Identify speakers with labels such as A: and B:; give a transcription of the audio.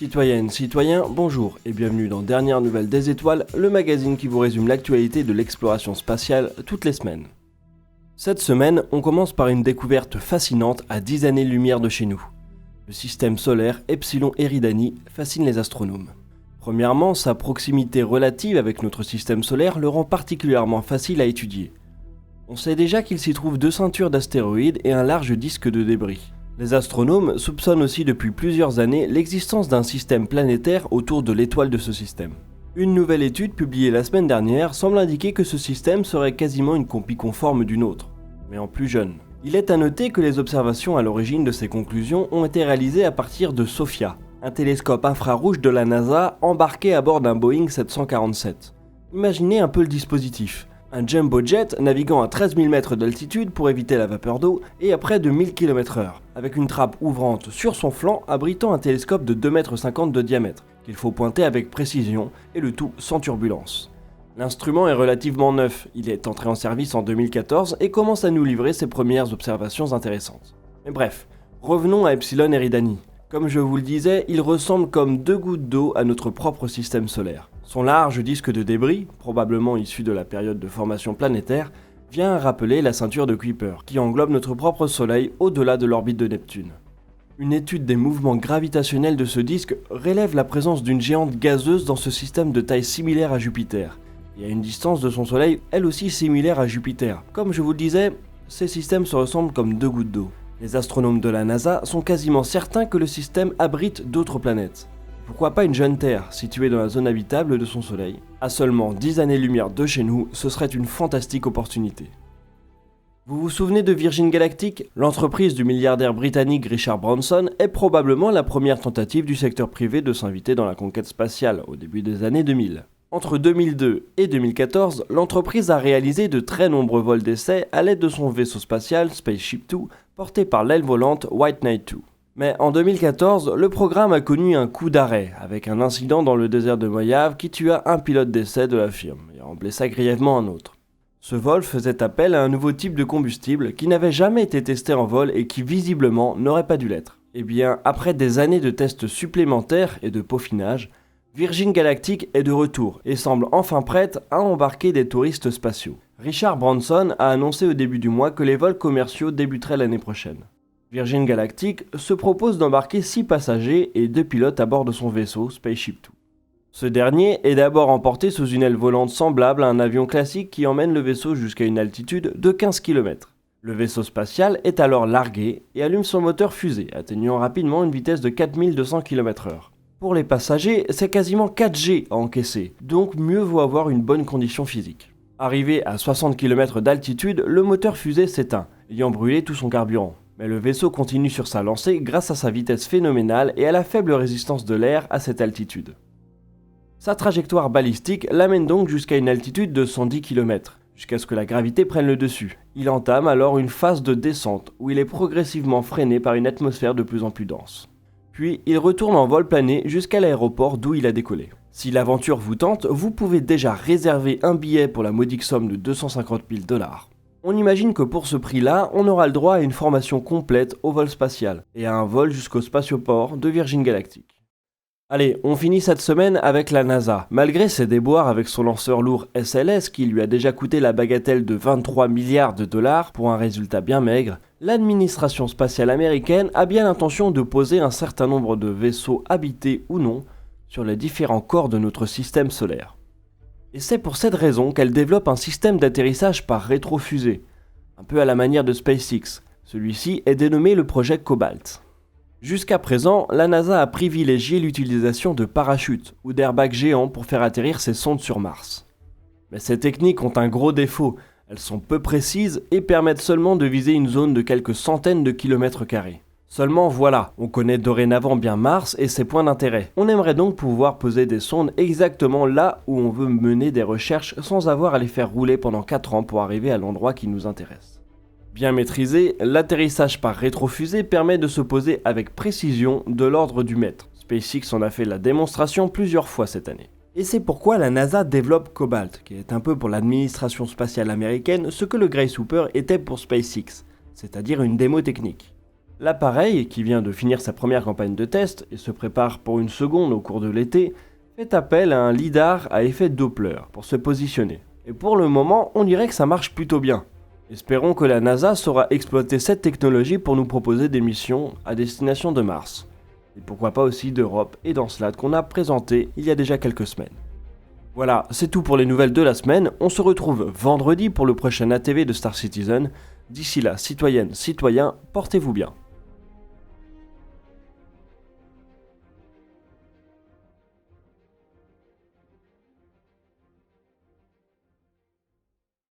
A: Citoyennes, citoyens, bonjour et bienvenue dans Dernières Nouvelles des Étoiles, le magazine qui vous résume l'actualité de l'exploration spatiale toutes les semaines. Cette semaine, on commence par une découverte fascinante à 10 années-lumière de chez nous. Le système solaire Epsilon Eridani fascine les astronomes. Premièrement, sa proximité relative avec notre système solaire le rend particulièrement facile à étudier. On sait déjà qu'il s'y trouve 2 ceintures d'astéroïdes et un large disque de débris. Les astronomes soupçonnent aussi depuis plusieurs années l'existence d'un système planétaire autour de l'étoile de ce système. Une nouvelle étude publiée la semaine dernière semble indiquer que ce système serait quasiment une copie conforme d'une autre, mais en plus jeune. Il est à noter que les observations à l'origine de ces conclusions ont été réalisées à partir de SOFIA, un télescope infrarouge de la NASA embarqué à bord d'un Boeing 747. Imaginez un peu le dispositif. Un jumbo jet naviguant à 13 000 mètres d'altitude pour éviter la vapeur d'eau et à près de 1000 km/h, avec une trappe ouvrante sur son flanc abritant un télescope de 2,50 m de diamètre, qu'il faut pointer avec précision et le tout sans turbulence. L'instrument est relativement neuf, il est entré en service en 2014 et commence à nous livrer ses premières observations intéressantes. Mais bref, revenons à Epsilon Eridani. Comme je vous le disais, il ressemble comme 2 gouttes d'eau à notre propre système solaire. Son large disque de débris, probablement issu de la période de formation planétaire, vient rappeler la ceinture de Kuiper, qui englobe notre propre Soleil au-delà de l'orbite de Neptune. Une étude des mouvements gravitationnels de ce disque révèle la présence d'une géante gazeuse dans ce système de taille similaire à Jupiter, et à une distance de son Soleil elle aussi similaire à Jupiter. Comme je vous le disais, ces systèmes se ressemblent comme 2 gouttes d'eau. Les astronomes de la NASA sont quasiment certains que le système abrite d'autres planètes. Pourquoi pas une jeune Terre, située dans la zone habitable de son Soleil? À seulement 10 années-lumière de chez nous, ce serait une fantastique opportunité. Vous vous souvenez de Virgin Galactic? L'entreprise du milliardaire britannique Richard Branson est probablement la première tentative du secteur privé de s'inviter dans la conquête spatiale au début des années 2000. Entre 2002 et 2014, l'entreprise a réalisé de très nombreux vols d'essai à l'aide de son vaisseau spatial Spaceship Two, porté par l'aile volante White Knight 2. Mais en 2014, le programme a connu un coup d'arrêt, avec un incident dans le désert de Mojave qui tua un pilote d'essai de la firme et en blessa grièvement un autre. Ce vol faisait appel à un nouveau type de combustible qui n'avait jamais été testé en vol et qui visiblement n'aurait pas dû l'être. Eh bien, après des années de tests supplémentaires et de peaufinage, Virgin Galactic est de retour et semble enfin prête à embarquer des touristes spatiaux. Richard Branson a annoncé au début du mois que les vols commerciaux débuteraient l'année prochaine. Virgin Galactic se propose d'embarquer 6 passagers et 2 pilotes à bord de son vaisseau Spaceship Two. Ce dernier est d'abord emporté sous une aile volante semblable à un avion classique qui emmène le vaisseau jusqu'à une altitude de 15 km. Le vaisseau spatial est alors largué et allume son moteur fusée, atteignant rapidement une vitesse de 4200 km/h. Pour les passagers, c'est quasiment 4G à encaisser, donc mieux vaut avoir une bonne condition physique. Arrivé à 60 km d'altitude, le moteur fusée s'éteint, ayant brûlé tout son carburant. Mais le vaisseau continue sur sa lancée grâce à sa vitesse phénoménale et à la faible résistance de l'air à cette altitude. Sa trajectoire balistique l'amène donc jusqu'à une altitude de 110 km, jusqu'à ce que la gravité prenne le dessus. Il entame alors une phase de descente où il est progressivement freiné par une atmosphère de plus en plus dense. Puis il retourne en vol plané jusqu'à l'aéroport d'où il a décollé. Si l'aventure vous tente, vous pouvez déjà réserver un billet pour la modique somme de 250 000 $. On imagine que pour ce prix-là, on aura le droit à une formation complète au vol spatial et à un vol jusqu'au spatioport de Virgin Galactic. Allez, on finit cette semaine avec la NASA. Malgré ses déboires avec son lanceur lourd SLS qui lui a déjà coûté la bagatelle de 23 milliards de dollars pour un résultat bien maigre, l'administration spatiale américaine a bien l'intention de poser un certain nombre de vaisseaux habités ou non sur les différents corps de notre système solaire. Et c'est pour cette raison qu'elle développe un système d'atterrissage par rétrofusée, un peu à la manière de SpaceX. Celui-ci est dénommé le projet Cobalt. Jusqu'à présent, la NASA a privilégié l'utilisation de parachutes ou d'airbags géants pour faire atterrir ses sondes sur Mars. Mais ces techniques ont un gros défaut, elles sont peu précises et permettent seulement de viser une zone de quelques centaines de kilomètres carrés. Seulement voilà, on connaît dorénavant bien Mars et ses points d'intérêt. On aimerait donc pouvoir poser des sondes exactement là où on veut mener des recherches sans avoir à les faire rouler pendant 4 ans pour arriver à l'endroit qui nous intéresse. Bien maîtrisé, l'atterrissage par rétrofusée permet de se poser avec précision de l'ordre du mètre. SpaceX en a fait la démonstration plusieurs fois cette année. Et c'est pourquoi la NASA développe Cobalt, qui est un peu pour l'administration spatiale américaine ce que le Grace Hopper était pour SpaceX, c'est-à-dire une démo technique. L'appareil, qui vient de finir sa première campagne de test et se prépare pour une seconde au cours de l'été, fait appel à un lidar à effet Doppler pour se positionner. Et pour le moment, on dirait que ça marche plutôt bien. Espérons que la NASA saura exploiter cette technologie pour nous proposer des missions à destination de Mars. Et pourquoi pas aussi d'Europe et d'Encelade qu'on a présenté il y a déjà quelques semaines. Voilà, c'est tout pour les nouvelles de la semaine. On se retrouve vendredi pour le prochain ATV de Star Citizen. D'ici là, citoyennes, citoyens, portez-vous bien.